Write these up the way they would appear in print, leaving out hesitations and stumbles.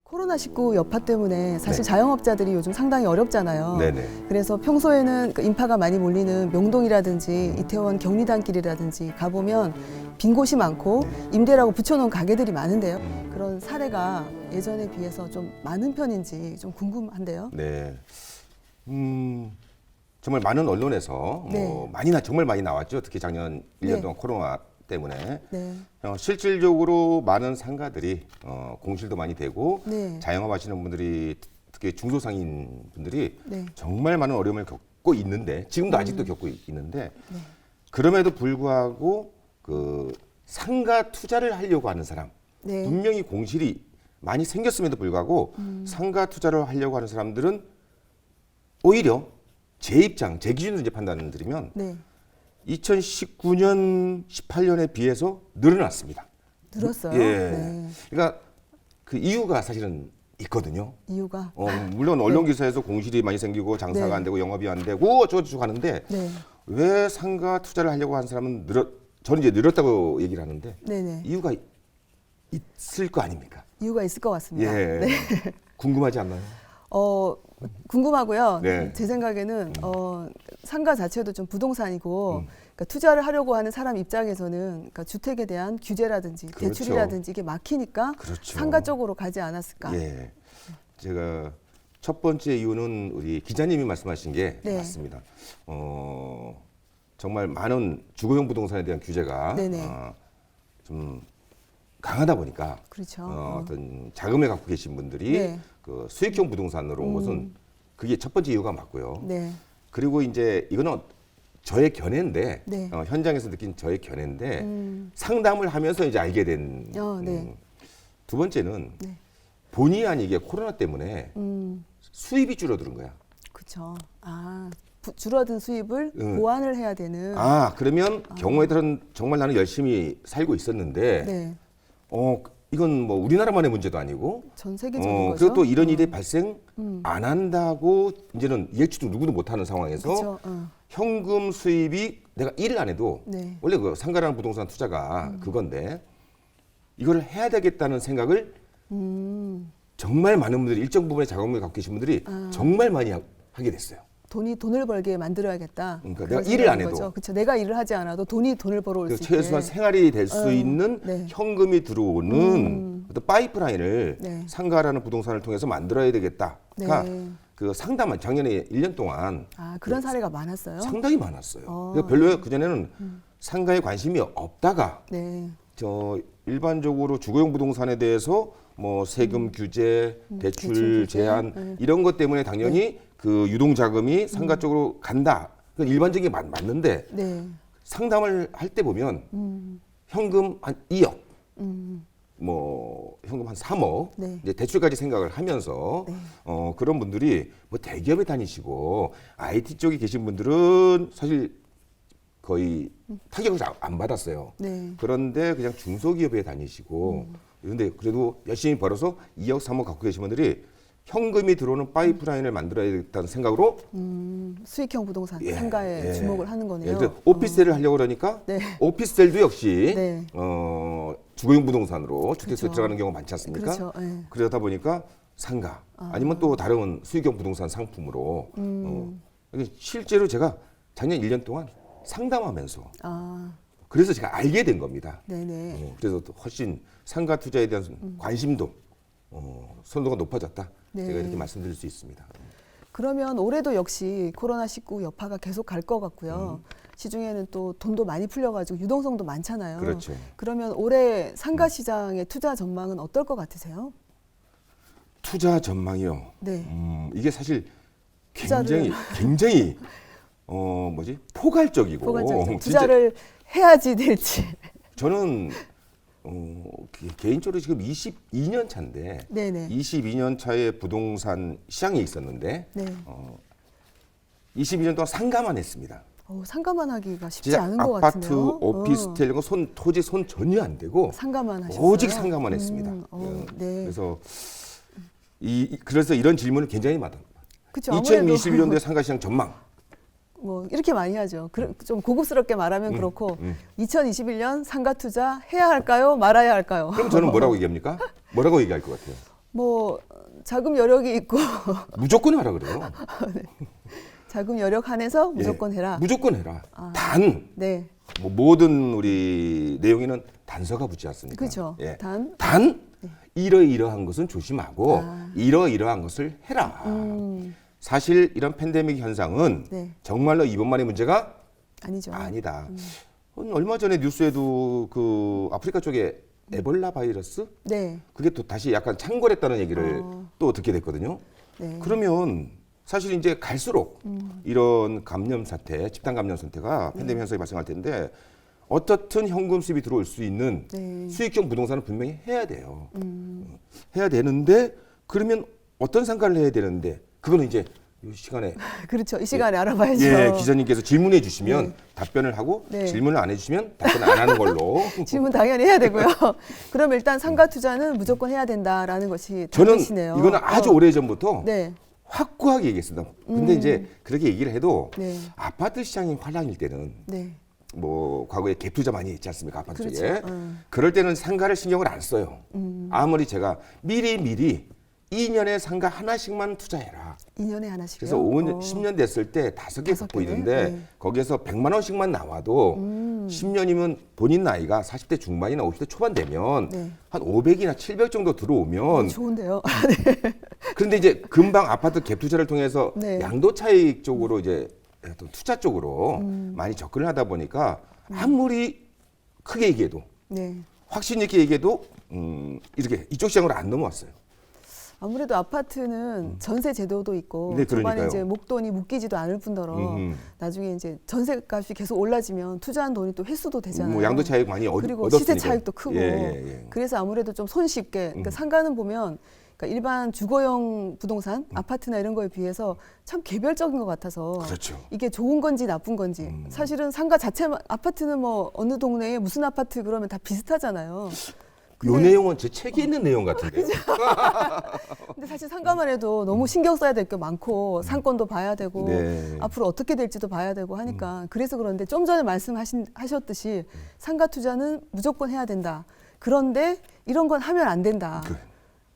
코로나19 여파 때문에 사실 네. 자영업자들이 요즘 상당히 어렵잖아요. 네네. 그래서 평소에는 그 인파가 많이 몰리는 명동이라든지 이태원 경리단길이라든지 가보면 빈 곳이 많고 임대라고 붙여놓은 가게들이 많은데요. 그런 사례가 예전에 비해서 좀 많은 편인지 좀 궁금한데요. 네. 정말 많은 언론에서 네. 정말 많이 나왔죠. 특히 작년 1년 네. 동안 코로나 때문에. 네. 실질적으로 많은 상가들이 공실도 많이 되고 네. 자영업 하시는 분들이 특히 중소상인 분들이 네. 정말 많은 어려움을 겪고 있는데 지금도 아직도 겪고 있는데 네. 그럼에도 불구하고 그 상가 투자를 하려고 하는 사람 네. 분명히 공실이 많이 생겼음에도 불구하고 상가 투자를 하려고 하는 사람들은 오히려 제 입장, 제 기준으로 이제 판단을 드리면 네. 2019년, 18년에 비해서 늘어났습니다. 늘었어요. 예. 네. 그러니까 그 이유가 사실은 있거든요. 이유가. 물론 언론 기사에서 공실이 많이 생기고 장사가 네. 안 되고 영업이 안 되고 어쩌고저쩌고 하는데 네. 왜 상가 투자를 하려고 하는 사람은 저는 이제 늘었다고 얘기를 하는데 네네. 이유가 있을 거 아닙니까? 이유가 있을 것 같습니다. 예. 네. 궁금하지 않나요? 궁금하고요. 네. 제 생각에는 상가 자체도 좀 부동산이고 그러니까 투자를 하려고 하는 사람 입장에서는 그러니까 주택에 대한 규제라든지 그렇죠. 대출이라든지 이게 막히니까 그렇죠. 상가 쪽으로 가지 않았을까. 예. 제가 첫 번째 이유는 우리 기자님이 말씀하신 게 네. 맞습니다. 정말 많은 주거용 부동산에 대한 규제가 네네. 좀 강하다 보니까 그렇죠. 어떤 자금을 갖고 계신 분들이 네. 그 수익형 부동산으로 온 것은 그게 첫 번째 이유가 맞고요. 네. 그리고 이제 이거는 저의 견해인데 네. 현장에서 느낀 저의 견해인데 상담을 하면서 이제 알게 된 네. 두 번째는 네. 본의 아니게 코로나 때문에 수입이 줄어드는 거야. 그렇죠. 줄어든 수입을 보완을 해야 되는. 그러면 경우에 따른 정말 나는 열심히 살고 있었는데 네. 이건 뭐 우리나라만의 문제도 아니고 전 세계적인 거죠. 그리고 또 이런 일이 발생 안 한다고 이제는 예측도 누구도 못하는 상황에서 그렇죠. 현금 수입이 내가 일을 안 해도 네. 원래 그 상가라는 부동산 투자가 그건데 이걸 해야 되겠다는 생각을 정말 많은 분들이 일정 부분의 자금을 갖고 계신 분들이 정말 많이 하게 됐어요. 돈을 벌게 만들어야겠다. 그러니까 그런 내가 일을 안 생각인 해도. 거죠. 그렇죠. 내가 일을 하지 않아도 돈을 벌어올 수 있게. 최소한 생활이 될 수 있는 네. 현금이 들어오는 어떤 파이프라인을 네. 상가라는 부동산을 통해서 만들어야 되겠다가 네. 그 상담을 작년에 1년 동안 그런 사례가 많았어요. 상당히 많았어요. 그러니까 별로 그전에는 상가에 관심이 없다가 네. 일반적으로 주거용 부동산에 대해서 뭐 세금 규제, 대출 대출 규제, 제한 이런 것 때문에 당연히 그 유동 자금이 상가 쪽으로 간다. 그건 일반적인 게 맞는데 네. 상담을 할 때 보면 현금 한 2억, 뭐 현금 한 3억, 네. 이제 대출까지 생각을 하면서 네. 그런 분들이 뭐 대기업에 다니시고 IT 쪽에 계신 분들은 사실 거의 타격을 안 받았어요. 네. 그런데 그냥 중소기업에 다니시고 그런데 그래도 열심히 벌어서 2억, 3억 갖고 계신 분들이 현금이 들어오는 파이프라인을 만들어야겠다는 생각으로 수익형 부동산 상가에 주목을 하는 거네요. 예를 들어 오피스텔을 하려고 그러니까 네. 오피스텔도 역시 네. 주거용 부동산으로 주택수에 그렇죠. 들어가는 경우가 많지 않습니까? 그렇죠. 네. 그러다 보니까 상가 아니면 또 다른 수익형 부동산 상품으로 실제로 제가 작년 1년 동안 상담하면서 그래서 제가 알게 된 겁니다. 네네. 그래서 또 훨씬 상가 투자에 대한 관심도 선도가 높아졌다. 네. 제가 이렇게 말씀드릴 수 있습니다. 그러면 올해도 역시 코로나19 여파가 계속 갈 것 같고요. 시중에는 또 돈도 많이 풀려가지고 유동성도 많잖아요. 그렇죠. 그러면 올해 상가 시장의 투자 전망은 어떨 것 같으세요? 투자 전망이요. 네. 이게 사실 굉장히 포괄적이고 포괄적이죠. 투자를 해야지 될지. 저는 개인적으로 지금 22년 차인데 네네. 22년 차에 부동산 시장이 있었는데 네. 22년 동안 상가만 했습니다. 상가만 하기가 쉽지 진짜 않은 것 아파트, 같은데요. 오피스텔 이런 거 토지 손 전혀 안 대고 상가만 하셨어요. 오직 상가만 했습니다. 네. 그래서 이런 질문을 굉장히 많아요. 그쵸, 2021년도에 상가 시장 전망. 뭐 이렇게 많이 하죠. 좀 고급스럽게 말하면 그렇고 2021년 상가 투자 해야 할까요? 말아야 할까요? 그럼 저는 뭐라고 얘기합니까? 뭐라고 얘기할 것 같아요? 뭐 자금 여력이 있고 무조건 하라 그래요. 자금 여력 한해서 무조건 예, 해라. 무조건 해라. 단 네. 뭐 모든 우리 내용에는 단서가 붙지 않습니까? 그렇죠. 예. 단 이러이러한 것은 조심하고 이러이러한 것을 해라. 사실 이런 팬데믹 현상은 네. 정말로 이번만의 문제가 아니죠. 아니다. 얼마 전에 뉴스에도 그 아프리카 쪽에 에볼라 바이러스 네. 그게 또 다시 약간 창궐했다는 얘기를 또 듣게 됐거든요. 네. 그러면 사실 이제 갈수록 이런 감염 사태, 집단 감염 사태가 팬데믹 현상이 발생할 텐데 어떻든 현금 수입이 들어올 수 있는 네. 수익형 부동산은 분명히 해야 돼요. 해야 되는데 그러면 어떤 상가를 해야 되는데 그거는 이제 이 시간에 그렇죠. 이 시간에 알아봐야죠. 예, 기자님께서 질문해 주시면 답변을 하고 네. 질문을 안 해주시면 답변을 안 하는 걸로. 질문 당연히 해야 되고요. 그럼 일단 상가 투자는 무조건 해야 된다라는 것이 저는 답이시네요. 이거는 아주 오래 전부터 네. 확고하게 얘기했습니다. 근데 이제 그렇게 얘기를 해도 네. 아파트 시장이 활랑일 때는 네. 뭐 과거에 갭 투자 많이 했지 않습니까? 아파트 그렇죠. 쪽에. 그럴 때는 상가를 신경을 안 써요. 아무리 제가 미리 2년에 상가 하나씩만 투자해라. 2년에 하나씩요. 그래서 5년, 10년 됐을 때 5개 다섯 갖고 개네? 있는데 네. 거기에서 100만 원씩만 나와도 10년이면 본인 나이가 40대 중반이나 50대 초반 되면 네. 한 500이나 700 정도 들어오면 좋은데요. 그런데 이제 금방 아파트 갭 투자를 통해서 네. 양도 차익 쪽으로 이제 어떤 투자 쪽으로 많이 접근을 하다 보니까 아무리 크게 얘기해도 네. 확신 있게 얘기해도 이렇게 이쪽 시장으로 안 넘어왔어요. 아무래도 아파트는 전세 제도도 있고 네, 초반에 그러니까요. 이제 목돈이 묶이지도 않을 뿐더러 나중에 이제 전세값이 계속 올라지면 투자한 돈이 또 회수도 되잖아요. 뭐 양도 차익 많이 그리고 얻었으니까. 시세 차익도 크고 예. 그래서 아무래도 좀 손쉽게 그러니까 상가는 보면 그러니까 일반 주거용 부동산 아파트나 이런 거에 비해서 참 개별적인 것 같아서 그렇죠. 이게 좋은 건지 나쁜 건지 사실은 상가 자체만 아파트는 뭐 어느 동네에 무슨 아파트 그러면 다 비슷하잖아요. 요 내용은 제 책에 있는 내용 같은데. 근데 사실 상가만 해도 너무 신경 써야 될 게 많고 상권도 봐야 되고 네. 앞으로 어떻게 될지도 봐야 되고 하니까 그래서 그런데 좀 전에 말씀하셨듯이 상가 투자는 무조건 해야 된다. 그런데 이런 건 하면 안 된다. 그래.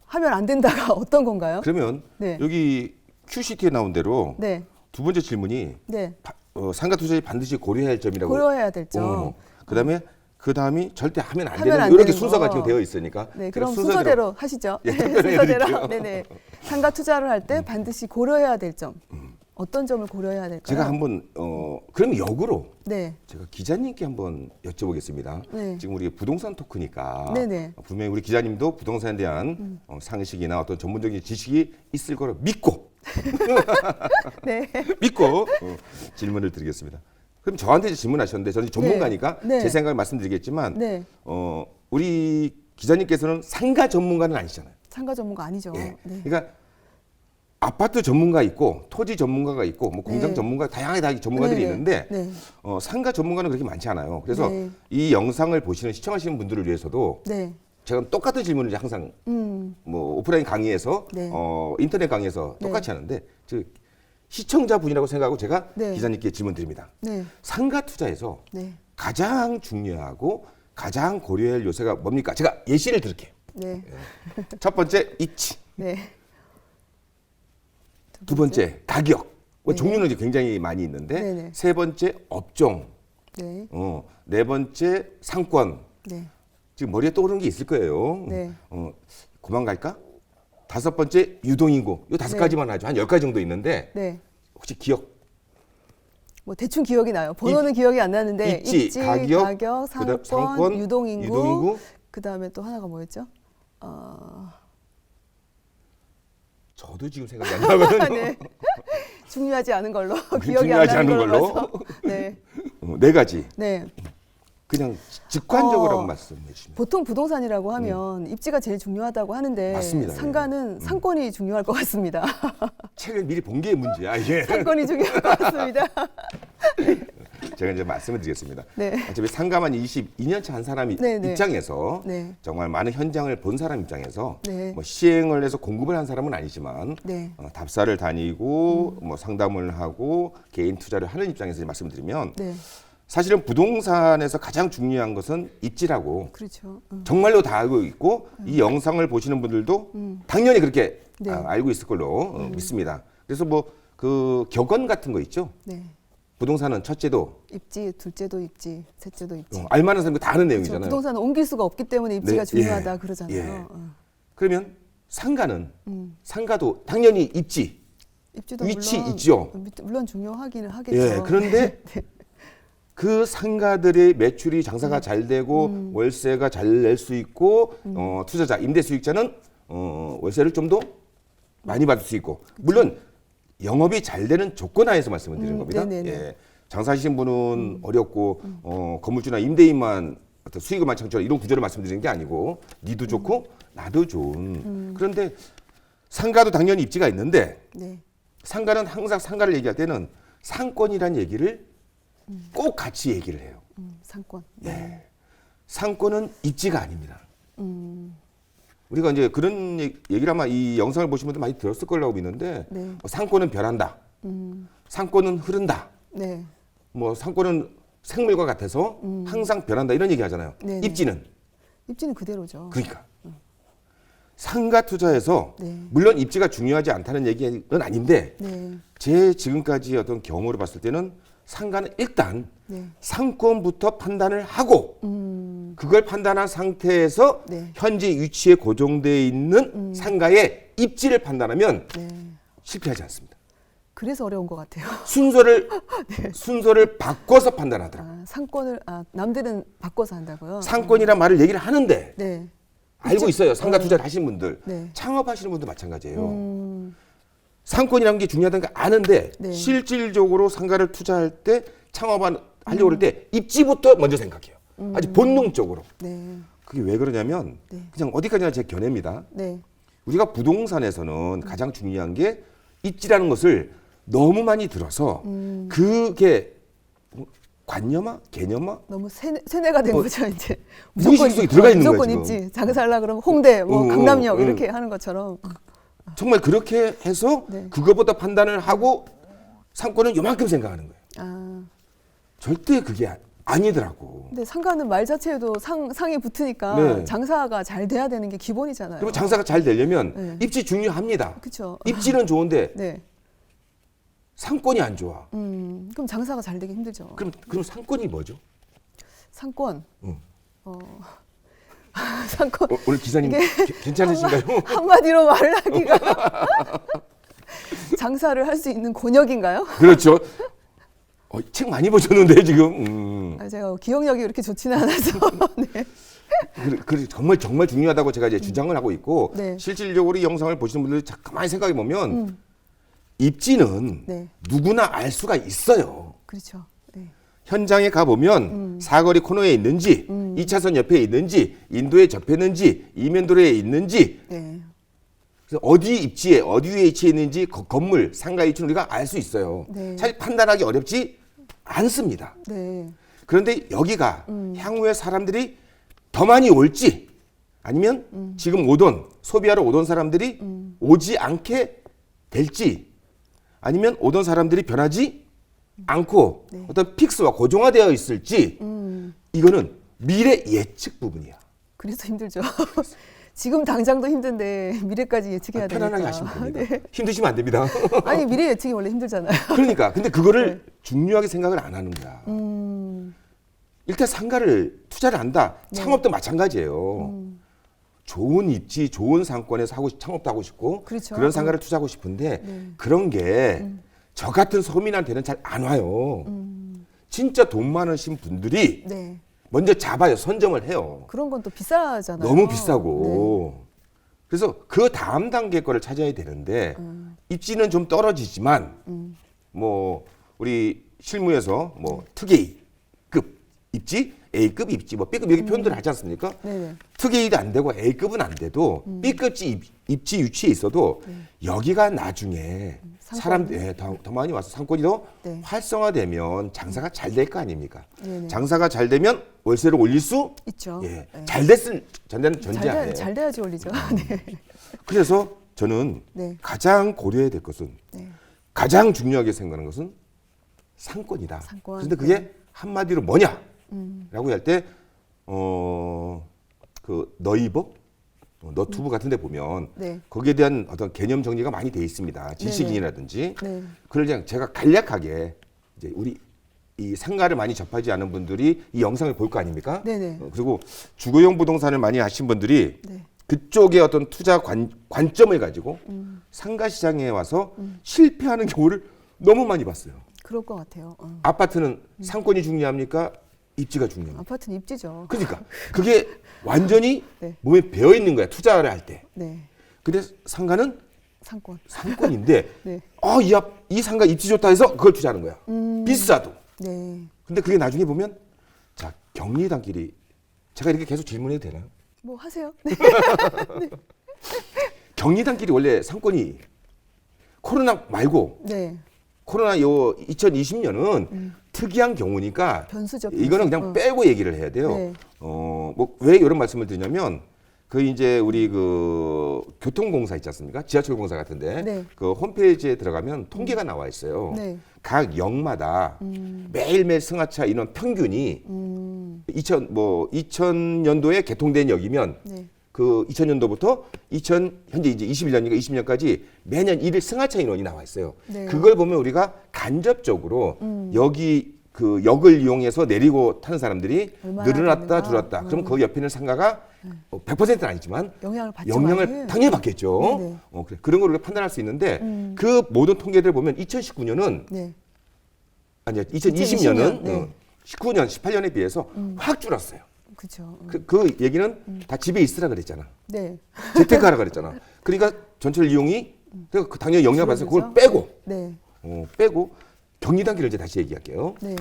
하면 안 된다가 어떤 건가요? 그러면 네. 여기 QCT에 나온 대로 네, 두 번째 질문이 네. 상가 투자에 반드시 고려해야 할 점이라고. 고려해야 될 점. 그다음이 절대 하면 안 하면 되는 안 이렇게 되는 순서가 거. 지금 되어 있으니까. 네, 제가 그럼 순서대로 하시죠. 예, 네, 답변을 순서대로. 해드릴게요. 네네. 상가 투자를 할 때 반드시 고려해야 될 점. 어떤 점을 고려해야 될까요? 제가 한번 그럼 역으로 네, 제가 기자님께 한번 여쭤보겠습니다. 네. 지금 우리 부동산 토크니까 네네. 분명히 우리 기자님도 부동산에 대한 상식이나 어떤 전문적인 지식이 있을 거를 믿고 네, 믿고 질문을 드리겠습니다. 그럼 저한테 이제 질문하셨는데 저는 전문가니까 네. 제 생각을 말씀드리겠지만 네. 우리 기자님께서는 상가 전문가는 아니잖아요. 상가 전문가 아니죠. 예. 네. 그러니까 아파트 전문가 있고 토지 전문가가 있고 뭐 공장 네. 전문가 다양하게 전문가들이 네, 네. 있는데 네. 상가 전문가는 그렇게 많지 않아요. 그래서 네. 이 영상을 보시는 시청하시는 분들을 위해서도 네. 제가 똑같은 질문을 이제 항상 뭐 오프라인 강의에서 네. 인터넷 강의에서 네. 똑같이 하는데 시청자분이라고 생각하고 제가 네. 기자님께 질문 드립니다. 네. 상가 투자에서 네. 가장 중요하고 가장 고려해야 할 요소가 뭡니까? 제가 예시를 들을게요. 네. 첫 번째 입지, 네. 두 번째 가격. 뭐 네. 종류는 이제 굉장히 많이 있는데 네네. 세 번째 업종, 네. 네 번째 상권. 네. 지금 머리에 떠오르는 게 있을 거예요. 네. 그만 갈까? 다섯 번째 유동인구. 이 다섯 네. 가지만 하죠. 한 10가지 정도 있는데 네. 혹시 기억? 뭐 대충 기억이 나요. 번호는 기억이 안 나는데 입지, 가격, 상권, 상권, 유동인구, 그다음에 또 하나가 뭐였죠? 저도 지금 생각이 안 나거든요. 네. 중요하지 않은 걸로 기억이 안 중요하지 나는 않은 걸로. 걸로. 봐서. 네. 네 가지. 네. 그냥 직관적으로 어, 한번 말씀해 주시면. 보통 부동산이라고 하면 입지가 제일 중요하다고 하는데 맞습니다. 상가는 상권이 중요할 것 같습니다. 책을 미리 본 게 문제야 이게. 상권이 중요할 것 같습니다. 제가 이제 말씀을 드리겠습니다. 네. 어차피 상가만 22년 차 한 사람 네, 네. 입장에서 네. 정말 많은 현장을 본 사람 입장에서 네. 뭐 시행을 해서 공급을 한 사람은 아니지만 네. 답사를 다니고 뭐 상담을 하고 개인 투자를 하는 입장에서 말씀드리면 네. 사실은 부동산에서 가장 중요한 것은 입지라고 그렇죠. 정말로 다 알고 있고 이 영상을 보시는 분들도 당연히 그렇게 네. 알고 있을 걸로 믿습니다. 그래서 뭐 그 격언 같은 거 있죠. 네. 부동산은 첫째도 입지, 둘째도 입지, 셋째도 입지. 알만한 사람이 다 아는 그렇죠. 내용이잖아요. 부동산은 옮길 수가 없기 때문에 입지가 네, 중요하다 예, 그러잖아요. 예. 그러면 상가는 상가도 당연히 입지, 입지도 위치 물론, 있죠. 물론 중요하기는 하겠죠. 예, 그런데 네. 그 상가들의 매출이 장사가 잘 되고 월세가 잘 낼 수 있고 투자자, 임대 수익자는 월세를 좀 더 많이 받을 수 있고 물론 영업이 잘 되는 조건 하에서 말씀을 드리는 겁니다. 예, 장사하시는 분은 어렵고 건물주나 임대인만 어떤 수익을만 창출하는 이런 구조를 말씀드리는 게 아니고 니도 좋고 나도 좋은 그런데 상가도 당연히 입지가 있는데 네. 상가는 항상 상가를 얘기할 때는 상권이란 얘기를 꼭 같이 얘기를 해요. 상권. 예. 상권은 입지가 아닙니다. 우리가 이제 그런 얘기를 아마 이 영상을 보신 분들 많이 들었을 거라고 믿는데 네. 뭐 상권은 변한다. 상권은 흐른다. 네. 뭐 상권은 생물과 같아서 항상 변한다 이런 얘기 하잖아요. 네네. 입지는 입지는 그대로죠. 그러니까 상가 투자에서 네. 물론 입지가 중요하지 않다는 얘기는 아닌데 네. 제 지금까지 어떤 경험으로 봤을 때는 상가는 일단 네. 상권부터 판단을 하고 그걸 판단한 상태에서 네. 현재 위치에 고정되어 있는 상가의 입지를 판단하면 네. 실패하지 않습니다. 그래서 어려운 것 같아요. 순서를 바꿔서 판단하더라고요. 상권을 남들은 바꿔서 한다고요? 상권이란 말을 얘기를 하는데 네. 알고 있어요. 상가 투자를 하시는 분들, 네. 창업하시는 분도 마찬가지예요. 상권이라는 게 중요하다는 걸 아는데 네. 실질적으로 상가를 투자할 때 창업하려고 그럴 때 입지부터 먼저 생각해요. 아주 본능적으로. 네. 그게 왜 그러냐면 네. 그냥 어디까지나 제 견해입니다. 네. 우리가 부동산에서는 가장 중요한 게 입지라는 것을 너무 많이 들어서 그게 관념화, 개념화 너무 세뇌가 된 거죠 이제. 무의식 속에 들어가 있는 무조건 거예요, 입지. 장사하려고 그러면 홍대, 뭐 강남역 이렇게 하는 것처럼. 정말 그렇게 해서 네. 그것부터 판단을 하고 상권은 요만큼 생각하는 거예요. 아, 절대 그게 아니더라고. 근데 상가는 말 자체에도 상이 붙으니까 네. 장사가 잘 돼야 되는 게 기본이잖아요. 그리고 장사가 잘 되려면 네. 입지 중요합니다. 그렇죠. 입지는 좋은데 네. 상권이 안 좋아. 그럼 장사가 잘 되기 힘들죠. 그럼 상권이 뭐죠? 상권. 응. 상권. 오늘 기사님 괜찮으신가요? 한마디로 말하기가 장사를 할 수 있는 권역인가요? 그렇죠. 책 많이 보셨는데 지금. 제가 기억력이 그렇게 좋지는 않아서. 네. 정말 중요하다고 제가 이제 주장을 하고 있고 네. 실질적으로 이 영상을 보시는 분들이 가만히 생각해 보면 입지는 네. 누구나 알 수가 있어요. 그렇죠. 네. 현장에 가보면 사거리 코너에 있는지 2차선 옆에 있는지 인도에 접했는지 이면도로에 있는지 네. 그래서 어디 입지에 어디 위치에 있는지 건물 상가 위치는 우리가 알 수 있어요. 네. 사실 판단하기 어렵지 않습니다. 네. 그런데 여기가 향후에 사람들이 더 많이 올지 아니면 지금 소비하러 오던 사람들이 오지 않게 될지 아니면 오던 사람들이 변하지 않고 네. 어떤 픽스와 고정화되어 있을지 이거는 미래 예측 부분이야. 그래서 힘들죠. 지금 당장도 힘든데 미래까지 예측해야 되니까. 편안하게 하시면 됩니다. 네. 힘드시면 안 됩니다. 아니 미래 예측이 원래 힘들잖아요. 그러니까 근데 그거를 중요하게 생각을 안 하는 거야. 일단 상가를 투자를 한다. 창업도 마찬가지예요. 좋은 입지, 좋은 상권에서 창업도 하고 싶고 그렇죠. 그런 상가를 투자하고 싶은데 네. 그런 게 저 같은 서민한테는 잘 안 와요. 진짜 돈 많으신 분들이 네. 먼저 잡아요. 선점을 해요. 그런 건 또 비싸잖아요. 너무 비싸고. 그래서 그 다음 단계 거를 찾아야 되는데 입지는 좀 떨어지지만 뭐 우리 실무에서 뭐 특A급 입지, A급 입지, 뭐 B급 여기 표현들을 하지 않습니까? 네네. 특A도 안 되고 A급은 안 돼도 B급 입지 위치에 있어도 여기가 나중에 사람들 더 많이 와서 상권이 더 네. 활성화되면 장사가 잘 될 거 아닙니까? 네네. 장사가 잘 되면 월세를 올릴 수 있죠. 예, 네. 잘 됐을 전제하에. 잘 돼야지 올리죠. 네. 그래서 저는 네. 가장 고려해야 될 것은 네. 가장 중요하게 생각하는 것은 상권이다. 상권. 그런데 그게 한마디로 뭐냐라고 할 때 그 너이버, 너튜브 같은 데 보면 네. 거기에 대한 어떤 개념 정리가 많이 돼 있습니다. 지식인이라든지. 네. 그걸 그냥 제가 간략하게 이제 우리 이 상가를 많이 접하지 않은 분들이 이 영상을 볼 거 아닙니까? 네네. 그리고 주거용 부동산을 많이 하신 분들이 네. 그쪽의 어떤 투자 관점을 가지고 상가 시장에 와서 실패하는 경우를 너무 많이 봤어요. 그럴 것 같아요. 아파트는 상권이 중요합니까? 입지가 중요합니까? 아파트는 입지죠. 그러니까 그게 완전히 네. 몸에 배어 있는 거야, 투자를 할 때. 네. 근데 상가는 상권. 상권인데 네. 이 상가 입지 좋다 해서 그걸 투자하는 거야. 비싸도. 네. 근데 그게 나중에 보면 자, 경리단길이 제가 이렇게 계속 질문해도 되나요? 뭐 하세요? 경리단길이 원래 상권이 코로나 말고 네. 코로나 요 2020년은 특이한 경우니까 변수죠. 변수. 이거는 그냥 빼고 얘기를 해야 돼요. 네. 뭐 왜 이런 말씀을 드냐면 그 이제 우리 그 교통공사 있지 않습니까? 지하철공사 같은데 네. 그 홈페이지에 들어가면 통계가 나와 있어요. 네. 각 역마다 매일매일 승하차 인원 평균이 2000년도에 개통된 역이면 네. 그 2000년도부터 현재 이제 21년인가 20년까지 매년 1일 승하차 인원이 나와 있어요. 네. 그걸 보면 우리가 간접적으로 여기 그 역을 이용해서 내리고 타는 사람들이 얼마나 늘어났다 되는가? 줄었다. 그럼 그 옆에 있는 상가가 100%는 아니지만 영향을 받죠. 영향을 많이. 당연히 받겠죠. 네네. 그래. 그런 걸 우리가 판단할 수 있는데 그 모든 통계들을 보면 2019년은 네. 아니요 2020년은 네. 19년 18년에 비해서 확 줄었어요. 그렇죠. 그 얘기는 다 집에 있으라 그랬잖아. 네. 재테크하라 그랬잖아. 그러니까 전철 이용이 그러니까 당연히 영향을 받아서 그걸 빼고 네. 빼고 경리단길을 이제 다시 얘기할게요. 네.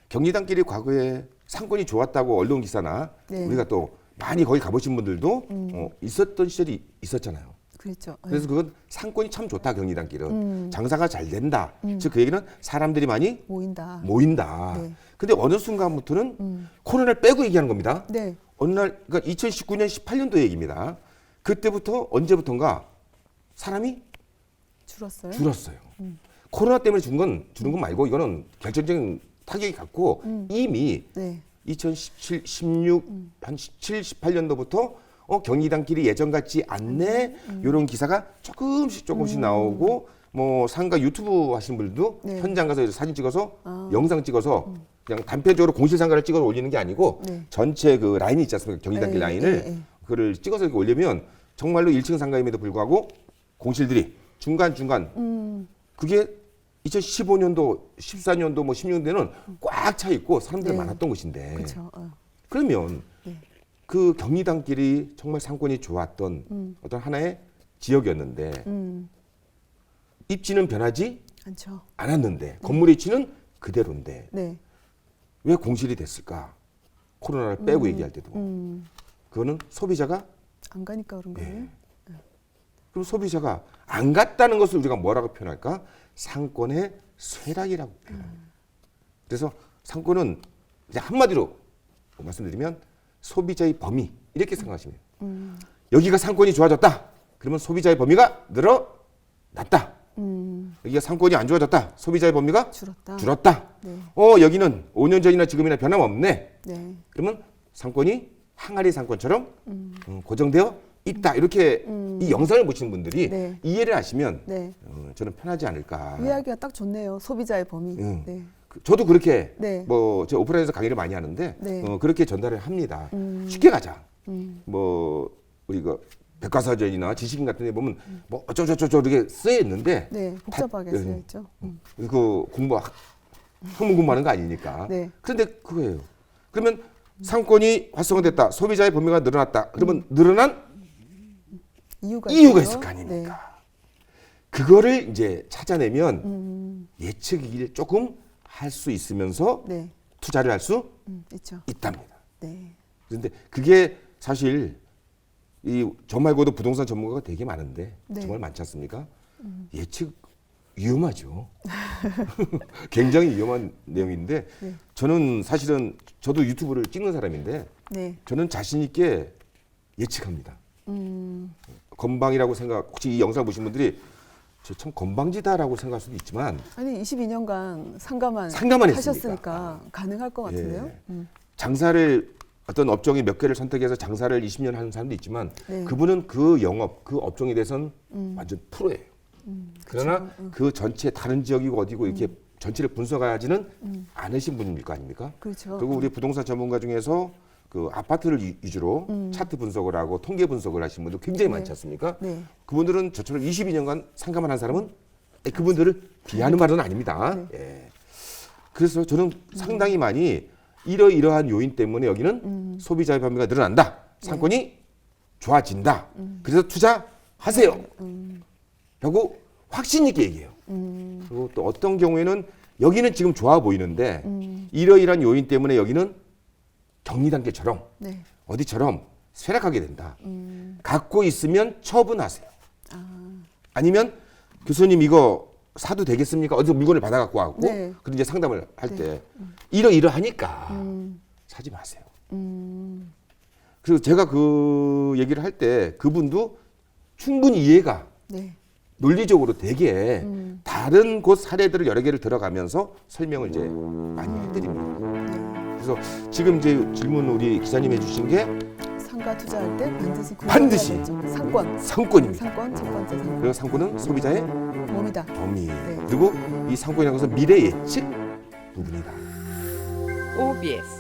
경리단길이 과거에 상권이 좋았다고 언론 기사나 네. 우리가 또 많이 거기 가보신 분들도 있었던 시절이 있었잖아요. 그렇죠. 그래서 그건 상권이 참 좋다 경리단길은 장사가 잘 된다. 즉 그 얘기는 사람들이 많이 모인다. 모인다. 네. 근데 어느 순간부터는 코로나를 빼고 얘기하는 겁니다. 네. 어느 날 그러니까 2019년 18년도 얘기입니다. 그때부터 언제부턴가 사람이 줄었어요. 줄었어요. 코로나 때문에 주는 건 말고 이거는 결정적인 타격이 갔고 이미 네. 2017, 16, 한 17, 18년도부터 경리단길이 예전 같지 않네 이런 기사가 조금씩 나오고 뭐 상가 유튜브 하시는 분들도 네. 현장 가서 사진 찍어서 영상 찍어서 그냥 단편적으로 공실 상가를 찍어서 올리는 게 아니고 네. 전체 그 라인이 있지 않습니까? 경리단길 네, 라인을 네, 네. 그거를 찍어서 이렇게 올리면 정말로 1층 상가임에도 불구하고 공실들이 중간중간 그게 2015년도, 14년도, 뭐 16년도에는 꽉 차 있고 사람들 네. 많았던 곳인데 그렇죠. 그러면 네. 그 경리단길이 정말 상권이 좋았던 어떤 하나의 지역이었는데 입지는 변하지 않죠. 않았는데 건물 입지는 그대로인데 네. 왜 공실이 됐을까? 코로나를 빼고 얘기할 때도 그거는 소비자가 안 가니까 그런 거예요. 예. 그럼 소비자가 안 갔다는 것을 우리가 뭐라고 표현할까? 상권의 쇠락이라고 표현합니다. 그래서 상권은 이제 한마디로 말씀드리면 소비자의 범위 이렇게 생각하시면 돼요. 여기가 상권이 좋아졌다. 그러면 소비자의 범위가 늘어났다. 여기가 상권이 안 좋아졌다. 소비자의 범위가 줄었다. 네. 여기는 5년 전이나 지금이나 변함없네. 네. 그러면 상권이 항아리 상권처럼 고정되어 있다. 이렇게 이 영상을 보시는 분들이 네. 이해를 하시면 네. 저는 편하지 않을까. 이해하기가 딱 좋네요. 소비자의 범위. 네. 저도 그렇게 네. 제가 오프라인에서 강의를 많이 하는데 네. 그렇게 전달을 합니다. 쉽게 가자. 뭐 우리 그 백과사전이나 지식인 같은 데 보면 뭐 어쩌저쩌저 이렇게 쓰여 있는데 네. 복잡하게 다- 쓰여있죠. 그 학문 공부하는 거 아니니까. 네. 그런데 그거예요. 그러면 상권이 활성화됐다. 소비자의 범위가 늘어났다. 그러면 늘어난 이유가 있죠. 있을 거 아닙니까? 그거를 이제 찾아내면 예측을 조금 할 수 있으면서 네. 투자를 할 수 있죠. 있답니다. 네. 그런데 그게 사실 저 말고도 부동산 전문가가 되게 많은데 네. 정말 많지 않습니까? 예측 위험하죠. 굉장히 위험한 내용인데 네. 저는 사실은 저도 유튜브를 찍는 사람인데 네. 저는 자신 있게 예측합니다. 건방이라고 혹시 이 영상 보신 분들이 저 참 건방지다라고 생각할 수도 있지만 아니 22년간 상가만 상가만 하셨으니까 가능할 것 같은데요. 예. 장사를 어떤 업종이 몇 개를 선택해서 장사를 20년 하는 사람도 있지만 네. 그분은 그 영업, 그 업종에 대해서는 완전 프로예요. 그러나 그 전체 다른 지역이고 어디고 이렇게 전체를 분석하지는 않으신 분일 거 아닙니까? 그렇죠. 그리고 우리 부동산 전문가 중에서 그 아파트를 위주로 차트 분석을 하고 통계 분석을 하신 분들 굉장히 많지 않습니까? 네. 그분들은 저처럼 22년간 상가만 한 사람은 그분들을 비하는 말은 아닙니다. 예. 그래서 저는 상당히 많이 이러이러한 요인 때문에 여기는 소비자의 판매가 늘어난다. 상권이 좋아진다. 그래서 투자하세요. 라고 확신 있게 얘기해요. 그리고 또 어떤 경우에는 여기는 지금 좋아 보이는데 이러이러한 요인 때문에 여기는 격리 단계처럼 네. 어디처럼 쇠락하게 된다. 갖고 있으면 처분하세요. 아니면 교수님 이거 사도 되겠습니까? 어디서 물건을 받아 갖고 왔고 네. 그런 이제 상담을 할 때 이러이러하니까 사지 마세요. 그래서 제가 그 얘기를 할 때 그분도 충분히 이해가 네. 논리적으로 되게 다른 곳 사례들을 여러 개를 들어가면서 설명을 이제 많이 해드립니다. 그래서 지금 이제 질문 우리 기자님 해주신 게 상가 투자할 때 반드시 상권. 상권입니다. 상권 첫 번째 상권. 그리고 상권은 소비자의 몸이다. 범위. 네. 그리고 이 상권이라는 것은 미래 예측 부분이다. OBS